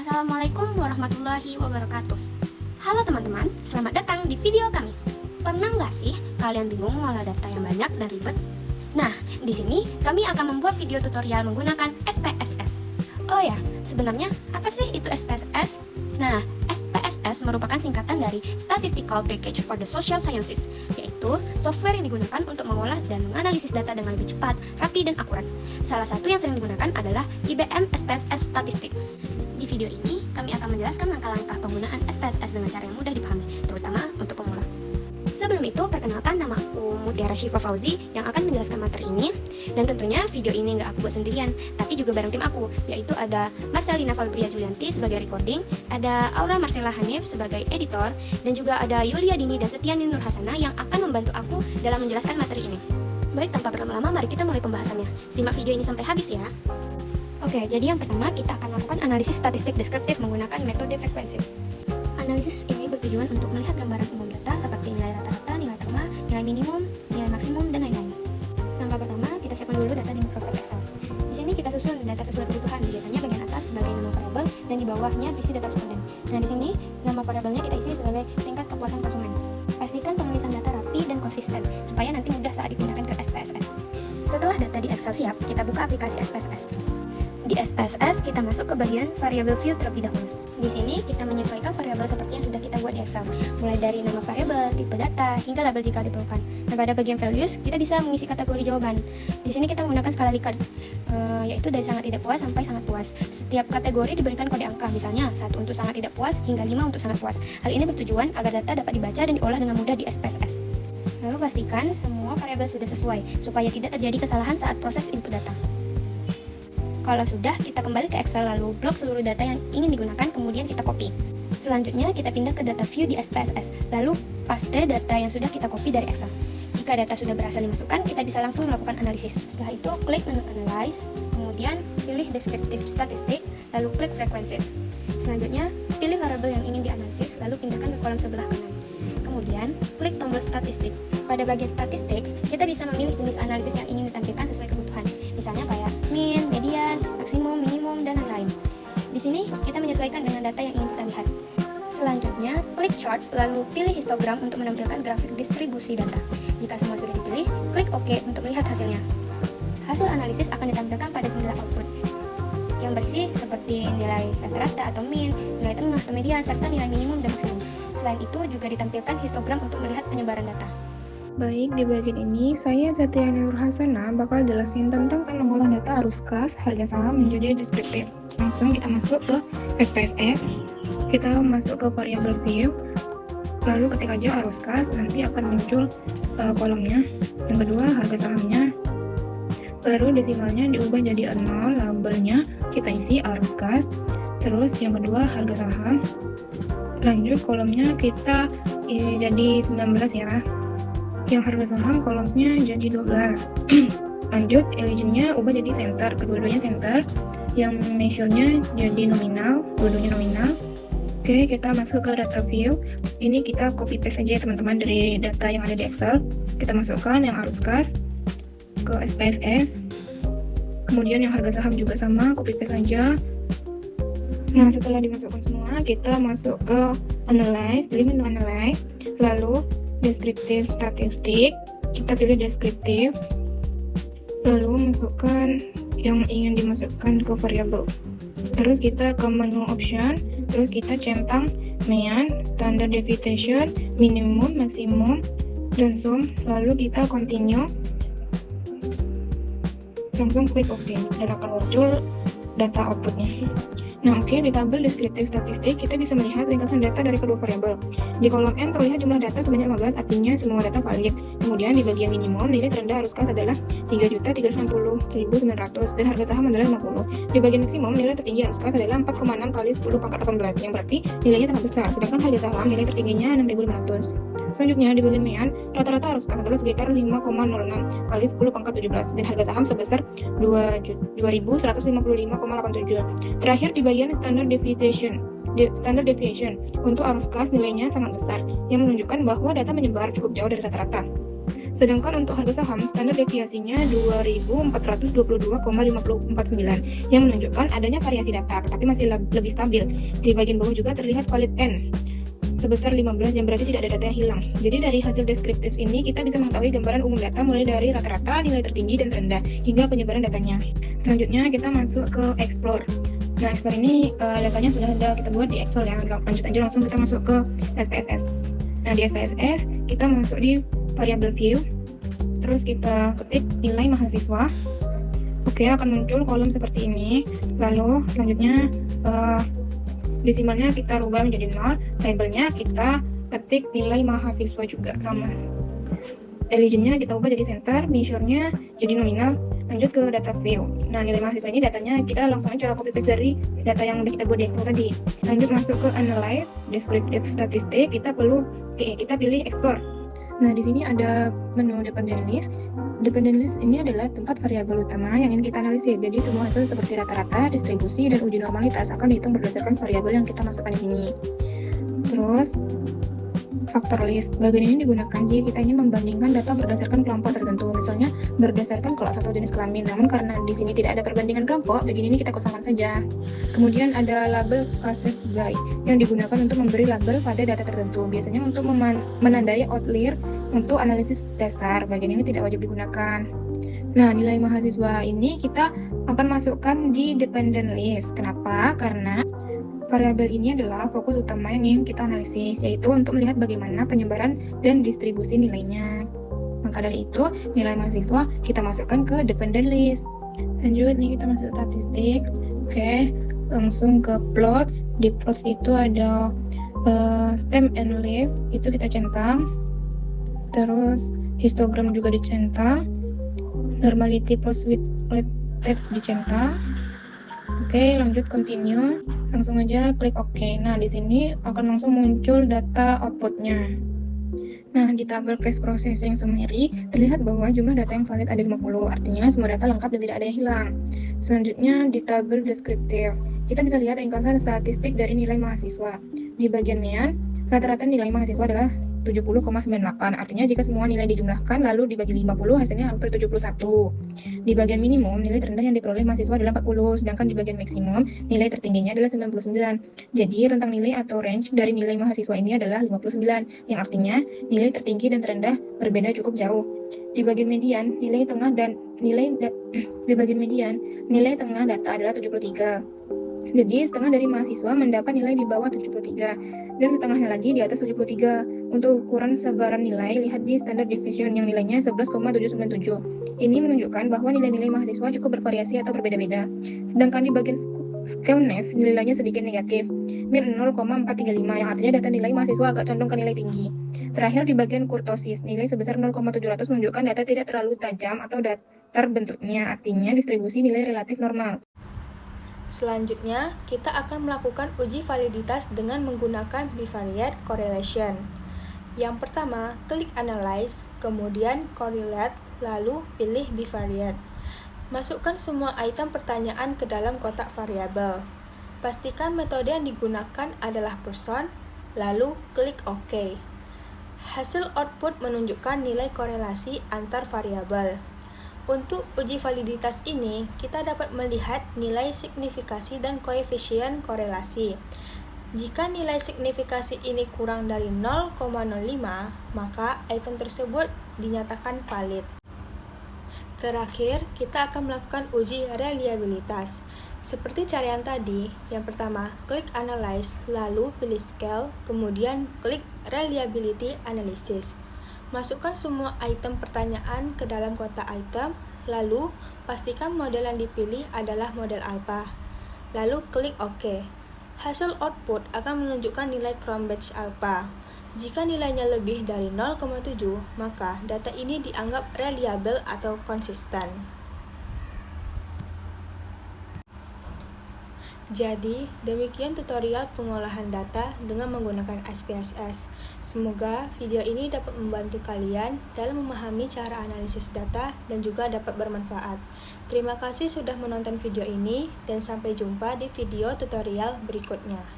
Assalamualaikum warahmatullahi wabarakatuh. Halo teman-teman, selamat datang di video kami. Pernah nggak sih kalian bingung mengolah data yang banyak dan ribet? Nah, di sini kami akan membuat video tutorial menggunakan SPSS. Oh ya, sebenarnya apa sih itu SPSS? Nah, SPSS merupakan singkatan dari Statistical Package for the Social Sciences, yaitu software yang digunakan untuk mengolah dan menganalisis data dengan lebih cepat, rapi, dan akurat. Salah satu yang sering digunakan adalah IBM SPSS Statistik. Di video ini, kami akan menjelaskan langkah-langkah penggunaan SPSS dengan cara yang mudah dipahami, terutama untuk pemula. Sebelum itu, perkenalkan, nama aku Mutiara Syifa Fauzi yang akan menjelaskan materi ini. Dan tentunya video ini nggak aku buat sendirian, tapi juga bareng tim aku, yaitu ada Marcelina Valbria Julianti sebagai recording, ada Aura Marcella Hanif sebagai editor, dan juga ada Yulia Dini dan Setiani Nur Hasana yang akan membantu aku dalam menjelaskan materi ini. Baik, tanpa berlama-lama, mari kita mulai pembahasannya. Simak video ini sampai habis ya. Oke, jadi yang pertama kita akan melakukan analisis statistik deskriptif menggunakan metode frekuensis. Analisis ini bertujuan untuk melihat gambaran umum data seperti nilai rata-rata, nilai terma, nilai minimum, nilai maksimum, dan lain-lain. Langkah pertama, kita siapkan dulu data di Microsoft Excel. Di sini kita susun data sesuai kebutuhan, biasanya bagian atas sebagai nama variabel dan di bawahnya isi data responden. Nah, di sini nama variabelnya kita isi sebagai tingkat kepuasan konsumen. Pastikan penulisan data rapi dan konsisten supaya nanti mudah saat dipindahkan ke SPSS. Setelah data di Excel siap, kita buka aplikasi SPSS. Di SPSS, kita masuk ke bagian variable view terlebih dahulu. Di sini, kita menyesuaikan variabel seperti yang sudah kita buat di Excel, mulai dari nama variabel, tipe data, hingga label jika diperlukan. Nah, pada bagian values, kita bisa mengisi kategori jawaban. Di sini kita menggunakan skala Likert, yaitu dari sangat tidak puas sampai sangat puas. Setiap kategori diberikan kode angka, misalnya 1 untuk sangat tidak puas, hingga 5 untuk sangat puas. Hal ini bertujuan agar data dapat dibaca dan diolah dengan mudah di SPSS. Lalu pastikan semua variabel sudah sesuai, supaya tidak terjadi kesalahan saat proses input data. Kalau sudah, kita kembali ke Excel lalu blok seluruh data yang ingin digunakan, kemudian kita copy. Selanjutnya, kita pindah ke data view di SPSS, lalu paste data yang sudah kita copy dari Excel. Jika data sudah berhasil dimasukkan, kita bisa langsung melakukan analisis. Setelah itu, klik menu Analyze, kemudian pilih Descriptive Statistic, lalu klik Frequencies. Selanjutnya, pilih variabel yang ingin dianalisis, lalu pindahkan ke kolom sebelah kanan. Kemudian, klik tombol Statistik. Pada bagian Statistics, kita bisa memilih jenis analisis yang ingin ditampilkan sesuai kebutuhan, misalnya kayak mean, median, maksimum, minimum, dan lain-lain. Di sini, kita menyesuaikan dengan data yang ingin kita lihat. Selanjutnya, klik Charts, lalu pilih histogram untuk menampilkan grafik distribusi data. Jika semua sudah dipilih, klik OK untuk melihat hasilnya. Hasil analisis akan ditampilkan pada jendela output, yang berisi seperti nilai rata-rata atau mean, nilai tengah atau median, serta nilai minimum dan maksimum. Selain itu, juga ditampilkan histogram untuk melihat penyebaran data. Baik, di bagian ini saya Setiani Nur Hasana bakal jelasin tentang mengolah data arus kas harga saham menjadi deskriptif. Langsung kita masuk ke SPSS, kita masuk ke variable view, lalu ketik aja arus kas, nanti akan muncul kolomnya. Yang kedua harga sahamnya, baru desimalnya diubah jadi 0, labelnya kita isi arus kas. Terus yang kedua harga saham, lanjut kolomnya kita jadi 19 ya. Yang harga saham kolomnya jadi 12. Lanjut eligible-nya ubah jadi center, kedua-duanya center. Yang measure-nya jadi nominal, dua-duanya nominal. Oke, kita masuk ke data view. Ini kita copy paste aja ya teman-teman dari data yang ada di Excel. Kita masukkan yang arus kas ke SPSS. Kemudian yang harga saham juga sama, copy paste aja. Nah, setelah dimasukkan semua, kita masuk ke Analyze, pilih menu Analyze, lalu Descriptive Statistic, kita pilih Descriptive, lalu masukkan yang ingin dimasukkan ke variabel. Terus kita ke menu Option, terus kita centang mean, Standard Deviation, Minimum, Maksimum, dan Sum, lalu kita Continue, langsung klik OK, dan akan muncul data outputnya. Nah, oke, di tabel Descriptive Statistik, kita bisa melihat ringkasan data dari kedua variabel. Di kolom N terlihat jumlah data sebanyak 15, artinya semua data valid. Kemudian di bagian minimum, nilai terendah arus kas adalah 3.360.900 dan harga saham adalah 50. Di bagian maksimum, nilai tertinggi arus kas adalah 4,6 kali 10 pangkat 18, yang berarti nilainya sangat besar, sedangkan harga saham nilai tertingginya 6.500. Selanjutnya, di bagian mean, rata-rata arus kas adalah sekitar 5,06 kali 10 pangkat 17, dan harga saham sebesar 2.155,87. Terakhir, di bagian standard deviation, untuk arus kas nilainya sangat besar, yang menunjukkan bahwa data menyebar cukup jauh dari rata-rata. Sedangkan untuk harga saham, standar deviasinya 2422,549 yang menunjukkan adanya variasi data, tetapi masih lebih stabil. Di bagian bawah juga terlihat valid N sebesar 15 yang berarti tidak ada data yang hilang. Jadi dari hasil deskriptif ini kita bisa mengetahui gambaran umum data mulai dari rata-rata, nilai tertinggi dan terendah, hingga penyebaran datanya. Selanjutnya kita masuk ke Explore. Nah, Explore ini datanya sudah ada kita buat di Excel ya. Lanjut aja langsung kita masuk ke SPSS. Nah, di SPSS kita masuk di variable view, terus kita ketik nilai mahasiswa. Oke, akan muncul kolom seperti ini. Lalu selanjutnya desimalnya kita rubah menjadi 0, labelnya kita ketik nilai mahasiswa juga sama. Eligible-nya kita ubah jadi center, measure-nya jadi nominal. Lanjut ke data view. Nah, nilai mahasiswa ini datanya kita langsung aja copy paste dari data yang udah kita buat di Excel tadi. Lanjut masuk ke analyze, descriptive statistic, kita pilih explore. Nah, di sini ada menu dependent list. Dependent list ini adalah tempat variabel utama yang ingin kita analisis. Jadi semua hasil seperti rata-rata, distribusi, dan uji normalitas akan dihitung berdasarkan variabel yang kita masukkan di sini. Terus factor list. Bagian ini digunakan jika kita ingin membandingkan data berdasarkan kelompok tertentu, misalnya berdasarkan kelas atau jenis kelamin. Namun karena di sini tidak ada perbandingan kelompok, bagian ini kita kosongkan saja. Kemudian ada label classes by yang digunakan untuk memberi label pada data tertentu, biasanya untuk menandai outlier untuk analisis dasar. Bagian ini tidak wajib digunakan. Nah, nilai mahasiswa ini kita akan masukkan di dependent list. Kenapa? Karena variabel ini adalah fokus utama yang ingin kita analisis, yaitu untuk melihat bagaimana penyebaran dan distribusi nilainya. Maka dari itu, nilai mahasiswa kita masukkan ke dependent list. Lanjut nih kita masuk statistik. Oke, langsung ke plots. Di plots itu ada stem and leaf, itu kita centang. Terus histogram juga dicentang. Normality plus with text dicentang. Oke, lanjut continue. Langsung aja klik OK. Nah, di sini akan langsung muncul data outputnya. Nah, di tabel cache processing summary terlihat bahwa jumlah data yang valid ada 50, artinya semua data lengkap dan tidak ada yang hilang. Selanjutnya di tabel descriptive, kita bisa lihat ringkasan statistik dari nilai mahasiswa. Di bagian mean, rata-rata nilai mahasiswa adalah 70,98, artinya jika semua nilai dijumlahkan lalu dibagi 50 hasilnya hampir 71. Di bagian minimum, nilai terendah yang diperoleh mahasiswa adalah 40, sedangkan di bagian maksimum, nilai tertingginya adalah 99. Jadi, rentang nilai atau range dari nilai mahasiswa ini adalah 59, yang artinya nilai tertinggi dan terendah berbeda cukup jauh. Di bagian median, nilai tengah data adalah 73. Jadi, setengah dari mahasiswa mendapat nilai di bawah 73, dan setengahnya lagi di atas 73. Untuk ukuran sebaran nilai, lihat di standard deviation yang nilainya 11,797. Ini menunjukkan bahwa nilai-nilai mahasiswa cukup bervariasi atau berbeda-beda. Sedangkan di bagian skewness, nilainya sedikit negatif, min 0,435, yang artinya data nilai mahasiswa agak condong ke nilai tinggi. Terakhir di bagian kurtosis, nilai sebesar 0,700 menunjukkan data tidak terlalu tajam atau datar bentuknya, artinya distribusi nilai relatif normal. Selanjutnya, kita akan melakukan uji validitas dengan menggunakan bivariate correlation. Yang pertama, klik Analyze, kemudian Correlate, lalu pilih Bivariate. Masukkan semua item pertanyaan ke dalam kotak variabel. Pastikan metode yang digunakan adalah person, lalu klik OK. Hasil output menunjukkan nilai korelasi antar variabel. Untuk uji validitas ini, kita dapat melihat nilai signifikasi dan koefisien korelasi. Jika nilai signifikasi ini kurang dari 0,05, maka item tersebut dinyatakan valid. Terakhir, kita akan melakukan uji reliabilitas. Seperti cara yang tadi, yang pertama, klik Analyze, lalu pilih Scale, kemudian klik Reliability Analysis. Masukkan semua item pertanyaan ke dalam kotak item, lalu pastikan model yang dipilih adalah model alpha. Lalu klik OK. Hasil output akan menunjukkan nilai Cronbach alpha. Jika nilainya lebih dari 0,7, maka data ini dianggap reliable atau konsisten. Jadi, demikian tutorial pengolahan data dengan menggunakan SPSS. Semoga video ini dapat membantu kalian dalam memahami cara analisis data dan juga dapat bermanfaat. Terima kasih sudah menonton video ini dan sampai jumpa di video tutorial berikutnya.